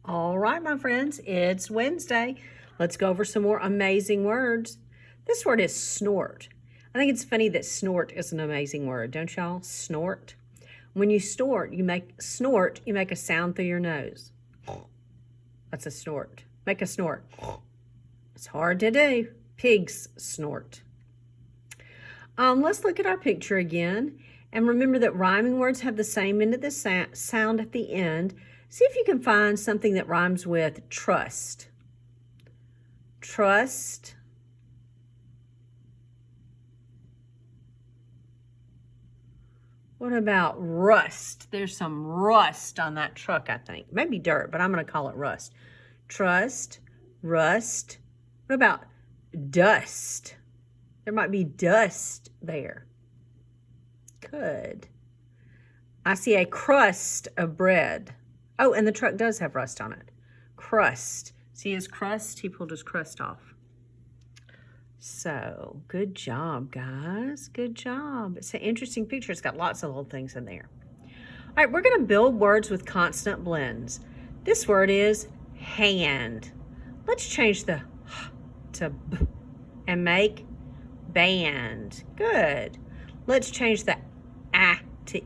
All right, my friends, it's Wednesday. Let's go over some more amazing words. This word is snort. I think it's funny that snort is an amazing word, don't y'all? Snort. When you you make a sound through your nose. That's a snort. Make a snort. It's hard to do. Pigs snort. Let's look at our picture again. And remember that rhyming words have the same end of the sound at the end. See if you can find something that rhymes with trust. Trust. What about rust? There's some rust on that truck, I think. Maybe dirt, but I'm going to call it rust. Trust, rust. What about dust? There might be dust there. Good. I see a crust of bread. Oh, and the truck does have rust on it. Crust. See his crust? He pulled his crust off. So, good job, guys. Good job. It's an interesting picture. It's got lots of little things in there. All right, we're going to build words with consonant blends. This word is hand. Let's change the h to b and make band. Good. Let's change the a to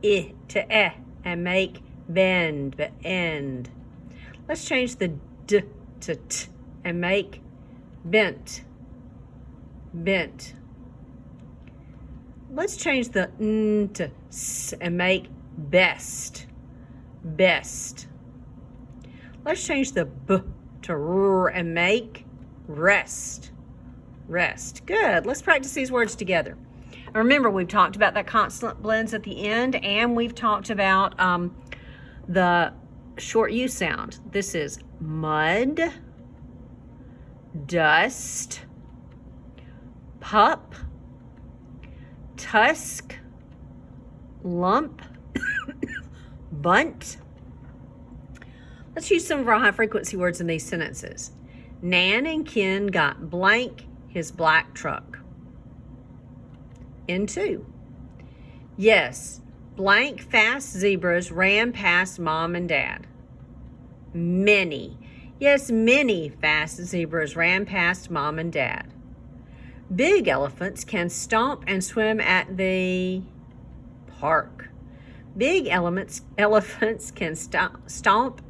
I to eh and make bend, but end. Let's change the d to t and make bent. Bent. Let's change the n to s and make best. Best. Let's change the b to r and make rest. Rest. Good. Let's practice these words together. Remember, we've talked about that consonant blends at the end, and we've talked about the short U sound. This is mud, dust, pup, tusk, lump, bunt. Let's use some of our high frequency words in these sentences. Nan and Ken got blank his black truck. Into. Yes, blank fast zebras ran past Mom and Dad. Many. Yes, many fast zebras ran past Mom and Dad. Big elephants can stomp and swim at the park. Big elephants can stomp.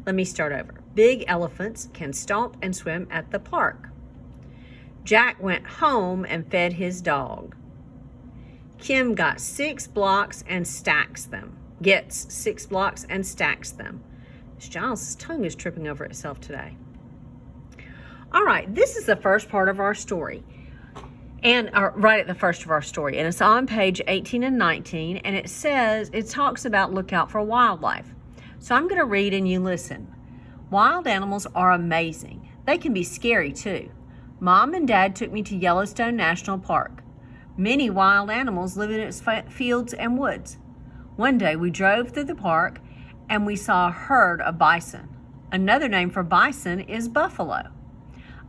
Let me start over. Big elephants can stomp and swim at the park. Jack went home and fed his dog. Kim got 6 blocks and stacks them. Gets 6 blocks and stacks them. Miss Giles' tongue is tripping over itself today. All right, this is the first part of our story. And right at the first of our story. And it's on page 18 and 19. And it talks about look out for wildlife. So I'm going to read and you listen. Wild animals are amazing. They can be scary too. Mom and Dad took me to Yellowstone National Park. Many wild animals live in its fields and woods. One day we drove through the park and we saw a herd of bison. Another name for bison is buffalo.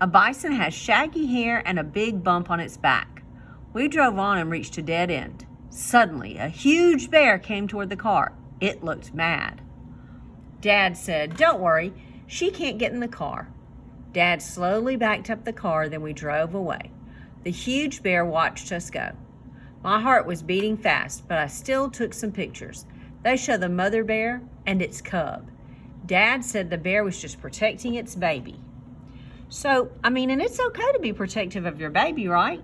A bison has shaggy hair and a big bump on its back. We drove on and reached a dead end. Suddenly, a huge bear came toward the car. It looked mad. Dad said, "Don't worry, she can't get in the car." Dad slowly backed up the car, then we drove away. The huge bear watched us go. My heart was beating fast, but I still took some pictures. They show the mother bear and its cub. Dad said the bear was just protecting its baby. So, and it's okay to be protective of your baby, right?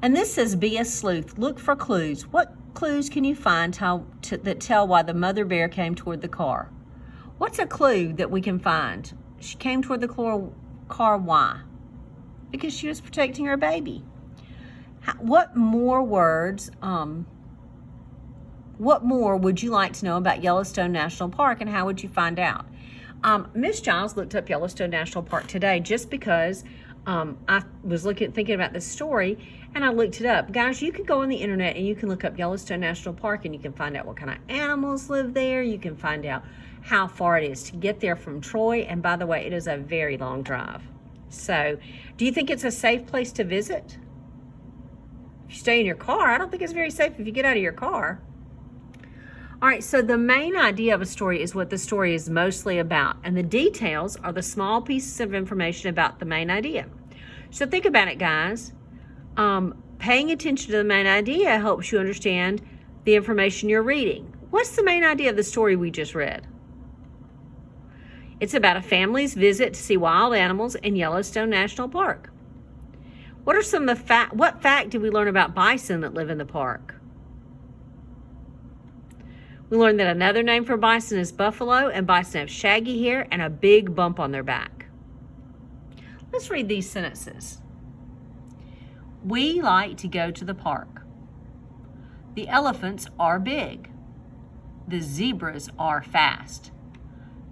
And this says, be a sleuth. Look for clues. What clues can you find that tell why the mother bear came toward the car? What's a clue that we can find? She came toward the car, why? Because she was protecting her baby. What more words, what more would you like to know about Yellowstone National Park, and how would you find out? Miss Giles looked up Yellowstone National Park today just because I was thinking about this story, and I looked it up. Guys, you can go on the internet and you can look up Yellowstone National Park, and you can find out what kind of animals live there. You can find out how far it is to get there from Troy. And by the way, it is a very long drive. So, do you think it's a safe place to visit? If you stay in your car, I don't think it's very safe if you get out of your car. All right, so the main idea of a story is what the story is mostly about, and the details are the small pieces of information about the main idea. So think about it, guys. Paying attention to the main idea helps you understand the information you're reading. What's the main idea of the story we just read? It's about a family's visit to see wild animals in Yellowstone National Park. What are some of the what fact did we learn about bison that live in the park? We learned that another name for bison is buffalo, and bison have shaggy hair and a big bump on their back. Let's read these sentences. We like to go to the park. The elephants are big. The zebras are fast.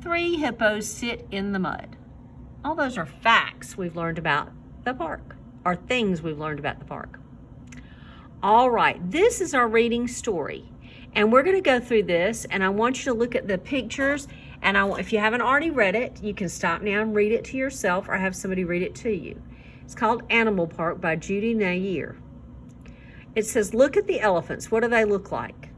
3 hippos sit in the mud. All those are facts we've learned about the park, or things we've learned about the park. All right, this is our reading story. And we're going to go through this, and I want you to look at the pictures. And if you haven't already read it, you can stop now and read it to yourself or have somebody read it to you. It's called Animal Park by Judy Nair. It says, look at the elephants. What do they look like?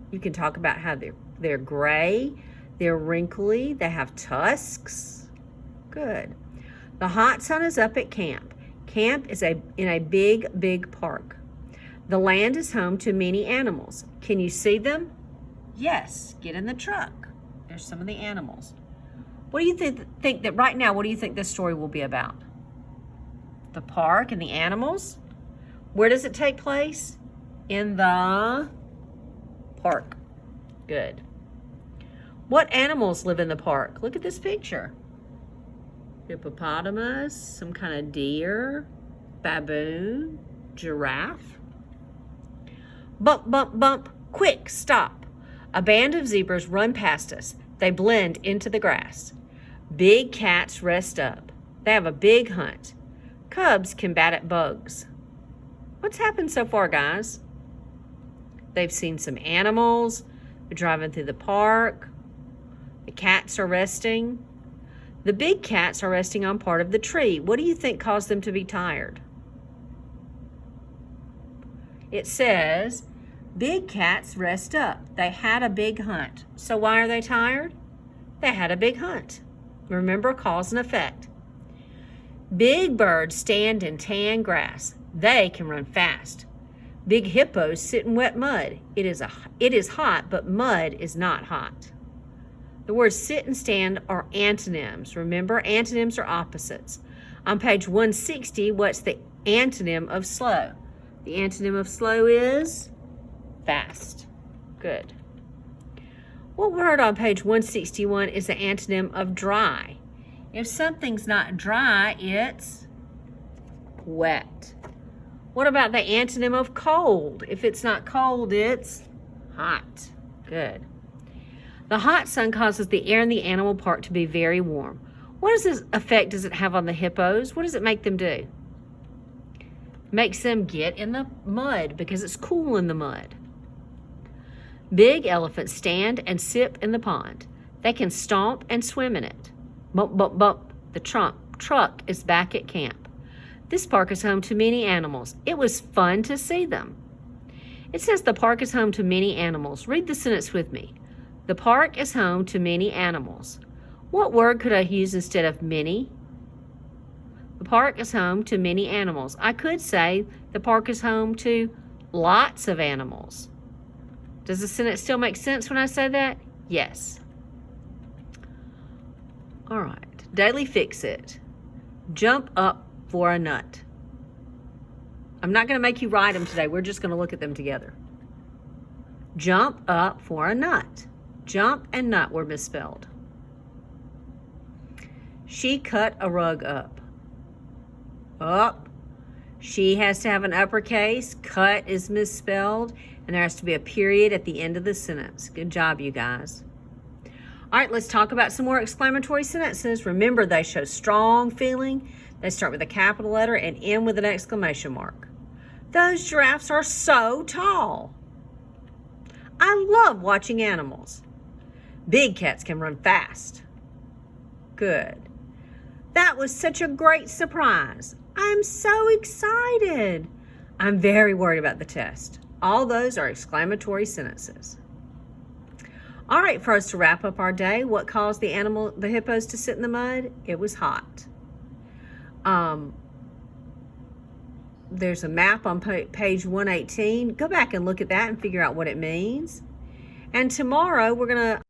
You can talk about how they're gray, they're wrinkly, they have tusks. Good. The hot sun is up at camp. Camp is in a big, big park. The land is home to many animals. Can you see them? Yes. Get in the truck. There's some of the animals. What do you think that right now, what do you think this story will be about? The park and the animals? Where does it take place? In the park. Good. What animals live in the park? Look at this picture. Hippopotamus, some kind of deer, baboon, giraffe. Bump, bump, bump. Quick, stop. A band of zebras run past us. They blend into the grass. Big cats rest up. They have a big hunt. Cubs can bat at bugs. What's happened so far, guys? They've seen some animals. They're driving through the park. The cats are resting. The big cats are resting on part of the tree. What do you think caused them to be tired? It says, big cats rest up. They had a big hunt. So why are they tired? They had a big hunt. Remember, cause and effect. Big birds stand in tan grass. They can run fast. Big hippos sit in wet mud. It is hot, but mud is not hot. The words sit and stand are antonyms. Remember, antonyms are opposites. On page 160, what's the antonym of slow? The antonym of slow is fast. Good. What word on page 161 is the antonym of dry? If something's not dry, it's wet. What about the antonym of cold? If it's not cold, it's hot. Good. The hot sun causes the air in the animal park to be very warm. What effect does it have on the hippos? What does it make them do? Makes them get in the mud because it's cool in the mud. Big elephants stand and sip in the pond. They can stomp and swim in it. Bump, bump, bump. The truck is back at camp. This park is home to many animals. It was fun to see them. It says the park is home to many animals. Read the sentence with me. The park is home to many animals. What word could I use instead of many? The park is home to many animals. I could say the park is home to lots of animals. Does the sentence still make sense when I say that? Yes. All right. Daily Fix It. Jump up for a nut. I'm not going to make you write them today. We're just going to look at them together. Jump up for a nut. Jump and nut were misspelled. She cut a rug up. Up. She has to have an uppercase. Cut is misspelled. And there has to be a period at the end of the sentence. Good job, you guys. All right, let's talk about some more exclamatory sentences. Remember, they show strong feeling. They start with a capital letter and end with an exclamation mark. Those giraffes are so tall. I love watching animals. Big cats can run fast. Good. That was such a great surprise. I'm so excited. I'm very worried about the test. All those are exclamatory sentences. All right, for us to wrap up our day, what caused the hippos to sit in the mud? It was hot. There's a map on page 118. Go back and look at that and figure out what it means. And tomorrow we're going to